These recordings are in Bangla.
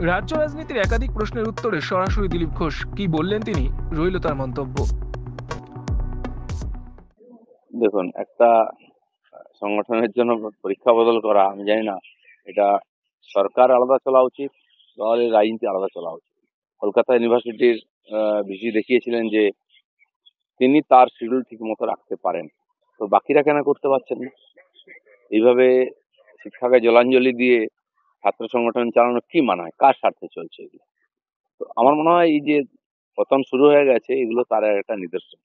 রাজ্য রাজনীতির একাধিক প্রশ্নের উত্তরে সরাসরি দিলীপ ঘোষ কি বললেন তিনি, রইল তার মন্তব্য। দেখুন, একটা সংগঠনের জন্য পরীক্ষা বদল করা, আমি জানি না এটা সরকার আলাদা চলা উচিত, দলের রাজনীতি আলাদা চলা উচিত। কলকাতা ইউনিভার্সিটির ভিসি দেখিয়েছিলেন যে তিনি তার শিডিউল ঠিক মতো রাখতে পারেন, তো বাকিরা কেন করতে পারছেন না? এইভাবে শিক্ষাকে জলাঞ্জলি দিয়ে ছাত্র সংগঠন চালানো কি মানায়? কার স্বার্থে চলছে এগুলো? তো আমার মনে হয় এই যে পতন শুরু হয়ে গেছে, এগুলো তার একটা নিদর্শন।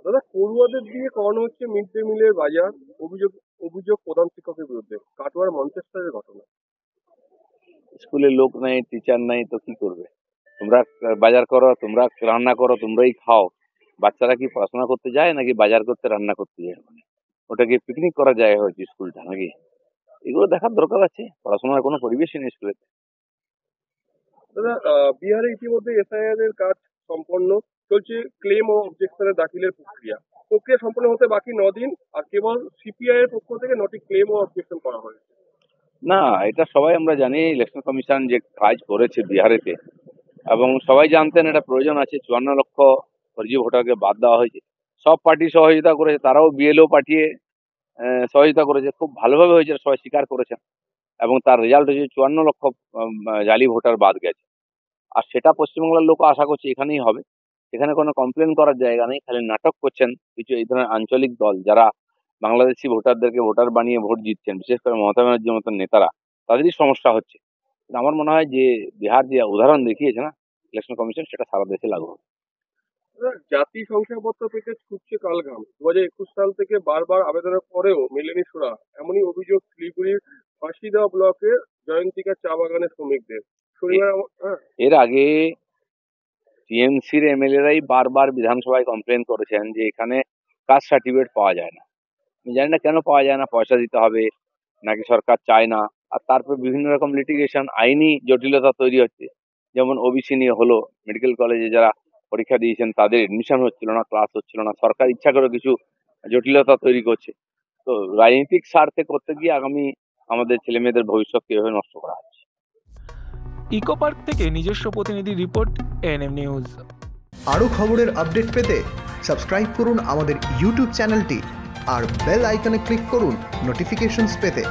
দাদা, পড়ুয়াদের দিয়ে করানো হচ্ছে মিড ডে মিলের বাজার, অভিযোগ অভিযোগ প্রধান শিক্ষকের বিরুদ্ধে, কাটোয়ার মঞ্চেস্টারের ঘটনা। স্কুলে লোক নাই, টিচার নাই, তো কি করবে? তোমরা বাজার করো, তোমরা রান্না করো, তোমরাই খাও। বাচ্চারা কি পড়াশোনা করতে যায় নাকি বাজার করতে, রান্না করতে যায়? ওটা কি পিকনিক করা যায় হয়েছে স্কুলটা নাকি? এগুলো দেখার দরকার আছে। পড়াশোনার কোনো পরিবেশই নেই স্কুলে। দাদা, বিহারে ইতিমধ্যে এসআইআর এর কাজ সম্পন্ন চলছে, ক্লেম ও অবজেকশনের দাখিলের প্রক্রিয়া সম্পন্ন হতে বাকি 9 দিন, আর কেবল সিপিআই এর পক্ষ থেকে 9টি ক্লেম ও অবজেকশন করা হয়েছে। না, এটা সবাই আমরা জানি, ইলেকশন কমিশন যে কাজ করেছে বিহারেতে, এবং সবাই জানতেন এটা প্রয়োজন আছে। 54 লক্ষ ফর্জি ভোটারকে বাদ দেওয়া হয়েছে। সব পার্টি সহযোগিতা করেছে, তারাও বিএলও পাঠিয়ে সহযোগিতা করেছে। খুব ভালোভাবে হয়েছে, সবাই স্বীকার করেছেন। এবং তার রেজাল্ট হয়েছে 54 লক্ষ জালি ভোটার বাদ গেছে। আর সেটা পশ্চিমবাংলার লোক আশা করছে এখানেই হবে। এখানে কোনো কমপ্লেন করার জায়গা নেই। খালি নাটক করছেন কিছু এই ধরনের আঞ্চলিক দল, যারা বাংলাদেশি ভোটারদেরকে ভোটার বানিয়ে ভোট জিতছেন, বিশেষ করে মমতা ব্যানার্জির মতন নেতারা। তাদেরই সমস্যা হচ্ছে। কিন্তু আমার মনে হয় যে বিহার যে উদাহরণ দেখিয়েছে না ইলেকশন কমিশন, সেটা সারা দেশে লাগু হবে। দাদা, জাতি শংসাপত্র পেতে ছুটছে কালঘাম। 2021 সাল থেকে বারবার আবেদনের পরেও মেলেনি সুরা, এমনই অভিযোগ শিলিগুড়ির ফাঁসিদা ব্লকের জয়ন্তিকা চা বাগানের শ্রমিকদের। শনিবার এর আগে টিএমসির এমএলএরাই বারবার বিধানসভায় কমপ্লেন করেছেন যে এখানে কাস্ট সার্টিফিকেট পাওয়া যায় না। আমি জানি না কেন পাওয়া যায় না, পয়সা দিতে হবে নাকি সরকার চায় না। আর তারপর বিভিন্ন রকম লিটিগেশন, আইনি জটিলতা তৈরি হচ্ছে। যেমন ওবিসি নিয়ে হলো, মেডিকেল কলেজে যারা পরীক্ষা দিয়েছেন তাদের এডমিশন হচ্ছিল না, ক্লাস হচ্ছিল না। সরকার ইচ্ছা করে কিছু জটিলতা তৈরি করছে। তো রাজনৈতিক স্বার্থে করতে গিয়ে আগামী আমাদের ছেলে মেয়েদের ভবিষ্যৎ কিভাবে নষ্ট করা হচ্ছে। ইকো পার্ক থেকে নিজস্ব প্রতিনিধি রিপোর্ট, এএনএম নিউজ। আরও খবরের আপডেট পেতে সাবস্ক্রাইব করুন আমাদের ইউটিউব চ্যানেলটি আর বেল আইকনে ক্লিক করুন নোটিফিকেশনস পেতে।